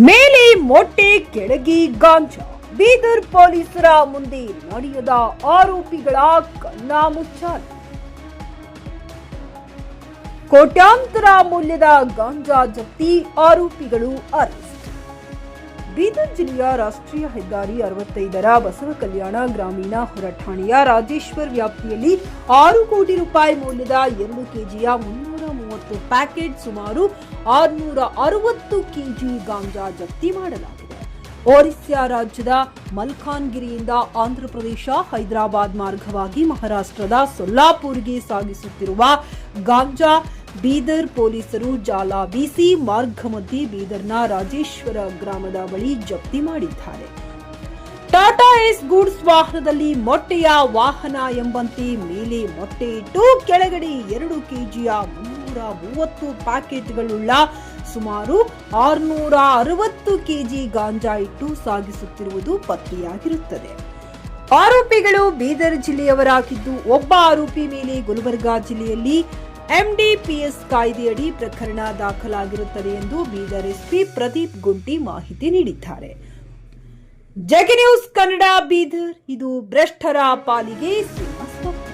ಮೇಲೆ ಮೊಟ್ಟೆ ಕೆಳಗೆ ಗಾಂಜಾ. ಬೀದರ್ ಪೊಲೀಸರ ಮುಂದೆ ನಡೆಯದ ಆರೋಪಿಗಳ ಕಣ್ಣಾಮುಚ್ಚಾಲೆ. ಕೋಟ್ಯಾಂತರ ಮೌಲ್ಯದ ಗಾಂಜಾ ಜಪ್ತಿ, ಆರೋಪಿಗಳು ಅರೆಸ್ಟ್. ಬೀದರ್ ಜಿಲ್ಲೆಯ ರಾಷ್ಟ್ರೀಯ ಹೆದ್ದಾರಿ 65ರ ಬಸವ ಕಲ್ಯಾಣ ಗ್ರಾಮೀಣ ಹೊರಠಾಣೆಯ ರಾಜೇಶ್ವರ್ ವ್ಯಾಪ್ತಿಯಲ್ಲಿ 6 ಕೋಟಿ ರೂಪಾಯಿ ಮೌಲ್ಯದ 2 ಕೆಜಿಯ 330 ಪ್ಯಾಕೆಟ್ ಸುಮಾರು 660 ಕೆಜಿ ಗಾಂಜಾ ಜಪ್ತಿ ಮಾಡಲಾಗಿದೆ. ಒರಿಸ್ಸಾ ರಾಜ್ಯದ ಮಲ್ಕಾನ್ಗಿರಿಯಿಂದ ಆಂಧ್ರಪ್ರದೇಶ ಹೈದರಾಬಾದ್ ಮಾರ್ಗವಾಗಿ ಮಹಾರಾಷ್ಟ್ರದ ಸೊಲ್ಲಾಪುರ್ಗೆ ಸಾಗಿಸುತ್ತಿರುವ ಗಾಂಜಾ ಬೀದರ್ ಪೊಲೀಸರು ಜಾಲ ಬೀಸಿ ಮಾರ್ಗ ಮಧ್ಯೆ ಬೀದರ್ನ ರಾಜೇಶ್ವರ ಗ್ರಾಮದ ಬಳಿ ಜಪ್ತಿ ಮಾಡಿದ್ದಾರೆ. ಟಾಟಾ ಏಸ್ ಗೂಡ್ಸ್ ವಾಹನದಲ್ಲಿ ಮೊಟ್ಟೆಯ ವಾಹನ ಎಂಬಂತೆ ಮೇಲೆ ಮೊಟ್ಟೆ ಇಟ್ಟು ಕೆಳಗಡೆ 2 ಕೆಜಿಯ 330 ಪ್ಯಾಕೆಟ್ಗಳುಳ್ಳ ಸುಮಾರು 660 ಕೆಜಿ ಗಾಂಜಾ ಇಟ್ಟು ಸಾಗಿಸುತ್ತಿರುವುದು ಪತ್ತೆಯಾಗಿರುತ್ತದೆ. ಆರೋಪಿಗಳು ಬೀದರ್ ಜಿಲ್ಲೆಯವರಾಗಿದ್ದು, ಒಬ್ಬ ಆರೋಪಿ ಮೇಲೆ ಗುಲ್ಬರ್ಗಾ ಜಿಲ್ಲೆಯಲ್ಲಿ ಎಂಡಿಪಿಎಸ್ ಕಾಯ್ದೆಯಡಿ ಪ್ರಕರಣ ದಾಖಲಾಗಿರುತ್ತದೆ ಎಂದು ಬೀದರ್ ಎಸ್ಪಿ ಪ್ರದೀಪ್ ಗುಂಟಿ ಮಾಹಿತಿ ನೀಡಿದ್ದಾರೆ. ಜಗ್ ನ್ಯೂಸ್ ಕನ್ನಡ ಬೀದರ್, ಇದು ಭ್ರಷ್ಟರ ಪಾಲಿಗೆ ಸಿಂಹಸ್ವಪ್ನ.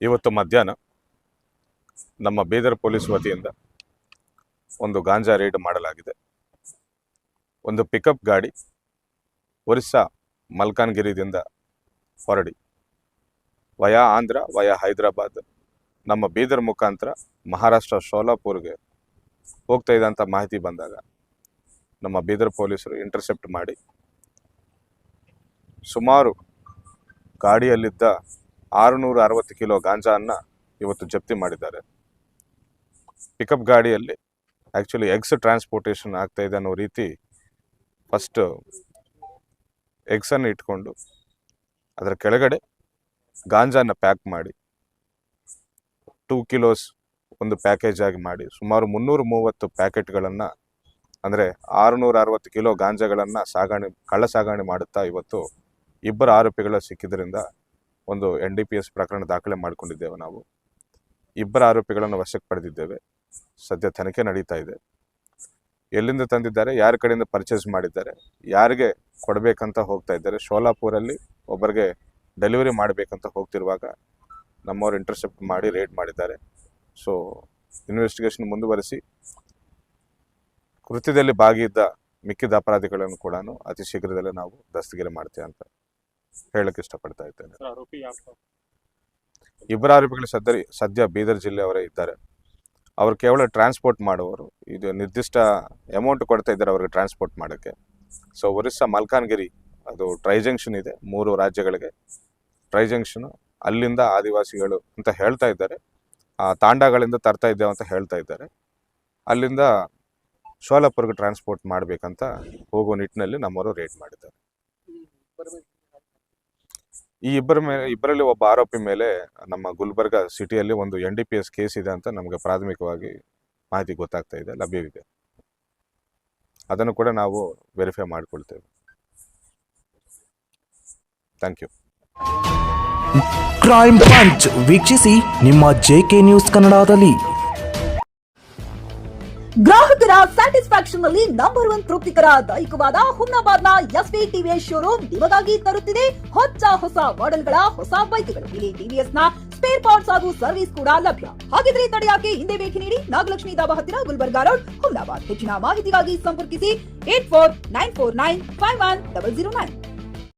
ಇವತ್ತು ಮಧ್ಯಾಹ್ನ ನಮ್ಮ ಬೀದರ್ ಪೊಲೀಸ್ ವತಿಯಿಂದ ಒಂದು ಗಾಂಜಾ ರೇಡ್ ಮಾಡಲಾಗಿದೆ. ಒಂದು ಪಿಕಪ್ ಗಾಡಿ ಒರಿಸ್ಸಾ ಮಲ್ಕಾನ್ಗಿರಿದಿಂದ ಹೊರಡಿ ವಯಾ ಆಂಧ್ರ ವಯಾ ಹೈದರಾಬಾದ್ ನಮ್ಮ ಬೀದರ್ ಮುಖಾಂತರ ಮಹಾರಾಷ್ಟ್ರ ಸೋಲಾಪುರ್ಗೆ ಹೋಗ್ತಾ ಇದ್ದಂಥ ಮಾಹಿತಿ ಬಂದಾಗ ನಮ್ಮ ಬೀದರ್ ಪೊಲೀಸರು ಇಂಟರ್ಸೆಪ್ಟ್ ಮಾಡಿ ಸುಮಾರು ಗಾಡಿಯಲ್ಲಿದ್ದ 660 ಕಿಲೋ ಗಾಂಜಾವನ್ನು ಇವತ್ತು ಜಪ್ತಿ ಮಾಡಿದ್ದಾರೆ. ಪಿಕಪ್ ಗಾಡಿಯಲ್ಲಿ ಆ್ಯಕ್ಚುಲಿ ಎಗ್ಸ್ ಟ್ರಾನ್ಸ್ಪೋರ್ಟೇಷನ್ ಆಗ್ತಾ ಇದೆ ಅನ್ನೋ ರೀತಿ ಫಸ್ಟ್ ಎಗ್ಸನ್ನು ಇಟ್ಕೊಂಡು ಅದರ ಕೆಳಗಡೆ ಗಾಂಜಾನ ಪ್ಯಾಕ್ ಮಾಡಿ 2 ಕಿಲೋಸ್ ಒಂದು ಪ್ಯಾಕೇಜ್ ಆಗಿ ಮಾಡಿ ಸುಮಾರು 330 ಪ್ಯಾಕೆಟ್ಗಳನ್ನು ಅಂದರೆ 660 ಕಿಲೋ ಗಾಂಜಾಗಳನ್ನು ಕಳ್ಳ ಸಾಗಣೆ ಮಾಡುತ್ತಾ ಇವತ್ತು ಇಬ್ಬರು ಆರೋಪಿಗಳ ಸಿಕ್ಕಿದ್ದರಿಂದ ಒಂದು NDPS ಪ್ರಕರಣ ದಾಖಲೆ ಮಾಡಿಕೊಂಡಿದ್ದೇವೆ. ನಾವು ಇಬ್ಬರು ಆರೋಪಿಗಳನ್ನು ವಶಕ್ಕೆ ಪಡೆದಿದ್ದೇವೆ. ಸದ್ಯ ತನಿಖೆ ನಡೀತಾ ಇದೆ. ಎಲ್ಲಿಂದ ತಂದಿದ್ದಾರೆ, ಯಾರ ಕಡೆಯಿಂದ ಪರ್ಚೇಸ್ ಮಾಡಿದ್ದಾರೆ, ಯಾರಿಗೆ ಕೊಡಬೇಕಂತ ಹೋಗ್ತಾ ಇದ್ದಾರೆ, ಸೋಲಾಪುರಲ್ಲಿ ಒಬ್ಬರಿಗೆ ಡೆಲಿವರಿ ಮಾಡಬೇಕಂತ ಹೋಗ್ತಿರುವಾಗ ನಮ್ಮವರು ಇಂಟರ್ಸೆಪ್ಟ್ ಮಾಡಿ ರೇಡ್ ಮಾಡಿದ್ದಾರೆ. ಸೊ ಇನ್ವೆಸ್ಟಿಗೇಷನ್ ಮುಂದುವರಿಸಿ ಕೃತ್ಯದಲ್ಲಿ ಭಾಗಿಯಿದ್ದ ಮಿಕ್ಕಿದ ಅಪರಾಧಿಗಳನ್ನು ಕೂಡ ಅತಿ ಶೀಘ್ರದಲ್ಲೇ ನಾವು ದಸ್ತಗಿರಿ ಮಾಡ್ತೇವೆ ಅಂತ ಹೇಳಕ್ಕೆ ಇಷ್ಟಪಡ್ತಾ ಇದ್ದೇನೆ. ಇಬ್ಬರು ಆರೋಪಿಗಳು ಸದ್ಯ ಬೀದರ್ ಜಿಲ್ಲೆಯವರೇ ಇದ್ದಾರೆ. ಅವರು ಕೇವಲ ಟ್ರಾನ್ಸ್ಪೋರ್ಟ್ ಮಾಡುವವರು. ಇದು ನಿರ್ದಿಷ್ಟ ಅಮೌಂಟ್ ಕೊಡ್ತಾ ಇದ್ದಾರೆ ಅವ್ರಿಗೆ ಟ್ರಾನ್ಸ್ಪೋರ್ಟ್ ಮಾಡೋಕ್ಕೆ. ಸೊ ಒರಿಸ್ಸಾ ಮಲ್ಕಾನ್ಗಿರಿ ಅದು ಟ್ರೈ ಜಂಕ್ಷನ್ ಇದೆ, 3 ರಾಜ್ಯಗಳಿಗೆ ಟ್ರೈ ಜಂಕ್ಷನು. ಅಲ್ಲಿಂದ ಆದಿವಾಸಿಗಳು ಅಂತ ಹೇಳ್ತಾ ಇದ್ದಾರೆ, ಆ ತಾಂಡಗಳಿಂದ ತರ್ತಾ ಇದ್ದೇವೆ ಅಂತ ಹೇಳ್ತಾ ಇದ್ದಾರೆ. ಅಲ್ಲಿಂದ ಸೋಲಾಪುರ್ಗೆ ಟ್ರಾನ್ಸ್ಪೋರ್ಟ್ ಮಾಡಬೇಕಂತ ಹೋಗೋ ನಿಟ್ಟಿನಲ್ಲಿ ನಮ್ಮವರು ರೇಡ್ ಮಾಡಿದ್ದಾರೆ. ಈ ಇಬ್ಬರಲ್ಲಿ ಒಬ್ಬ ಆರೋಪಿ ಮೇಲೆ ನಮ್ಮ ಗುಲ್ಬರ್ಗಾ ಸಿಟಿಯಲ್ಲಿ ಒಂದು NDPS ಕೇಸ್ ಇದೆ ಅಂತ ನಮಗೆ ಪ್ರಾಥಮಿಕವಾಗಿ ಮಾಹಿತಿ ಗೊತ್ತಾಗ್ತಾ ಇದೆ, ಲಭ್ಯವಿದೆ. ಅದನ್ನು ಕೂಡ ನಾವು ವೆರಿಫೈ ಮಾಡಿಕೊಳ್ತೇವೆ. Thank you. ಕ್ರೈಮ್ ಪಂಚ್ ವೀಕ್ಷಿಸಿ ನಿಮ್ಮ JK ನ್ಯೂಸ್ ಕನ್ನಡದಲ್ಲಿ. ಗ್ರಾಹಕರ ಸ್ಯಾಟಿಸ್ಫ್ಯಾಕ್ಷನ್ ನಲ್ಲಿ ನಂಬರ್ 1 ತೃಪ್ತಿಕರ ದೈಹಿಕವಾದ ಹುಮ್ನಾಬಾದ್ನ SV TVS ಶೋರೂಮ್ ನಿಮಗಾಗಿ ತರುತ್ತಿದೆ ಹೊಸ ಮಾಡೆಲ್ಗಳ ಹೊಸ ಬೈಕ್ಗಳು. ಇಲ್ಲಿ TVS ನ ಸ್ಪೇರ್ ಪಾರ್ಟ್ಸ್ ಹಾಗೂ ಸರ್ವಿಸ್ ಕೂಡ ಲಭ್ಯ. ಹಾಗಿದ್ರೆ ತಡೆಯಾಕೆ ಹಿಂದೆ ಭೇಟಿ ನೀಡಿ, ನಾಗಲಕ್ಷ್ಮಿ ದಾಬಾ ಹತ್ತಿರ ಗುಲ್ಬರ್ಗಾ ರೋಡ್, ಹುಮ್ನಾಬಾದ್. ಹೆಚ್ಚಿನ ಮಾಹಿತಿಗಾಗಿ ಸಂಪರ್ಕಿಸಿ 8494951009.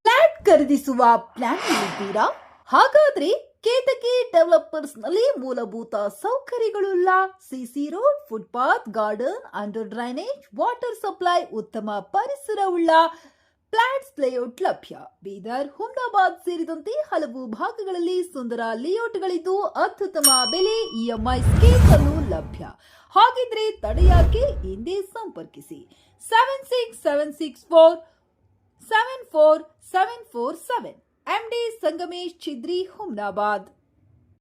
ಫ್ಲಾಟ್ ಖರೀದಿಸುವ ಪ್ಲಾನ್ ಇದ್ದೀರಾ? ಹಾಗಾದ್ರೆ ಕೇತಕಿ ಡೆವಲಪರ್ಸ್ ನಲ್ಲಿ ಮೂಲಭೂತ ಸೌಕರ್ಯಗಳುಳ್ಳ CC road, footpath, garden, under drainage, water supply, ಉತ್ತಮ ಪರಿಸರವುಳ್ಳ ಫ್ಲಾಟ್ಸ್ ಲೇಔಟ್ ಲಭ್ಯ. ಬೀದರ್, ಹುಮ್ನಾಬಾದ್ ಸೇರಿದಂತೆ ಹಲವು ಭಾಗಗಳಲ್ಲಿ ಸುಂದರ ಲೇಔಟ್ಗಳಿದ್ದು ಅತ್ಯುತ್ತಮ ಬೆಲೆ, EMI ಸ್ಕೀಮ್ ಅನ್ನು ಲಭ್ಯ. ಹಾಗಿದ್ರೆ ತಡೆಯಾಕೆ ಹಿಂದೆ ಸಂಪರ್ಕಿಸಿ 7676474747. MD ಸಂಗಮೇಶ್ ಚಿದ್ರಿ, ಹುಮ್ನಾಬಾದ್.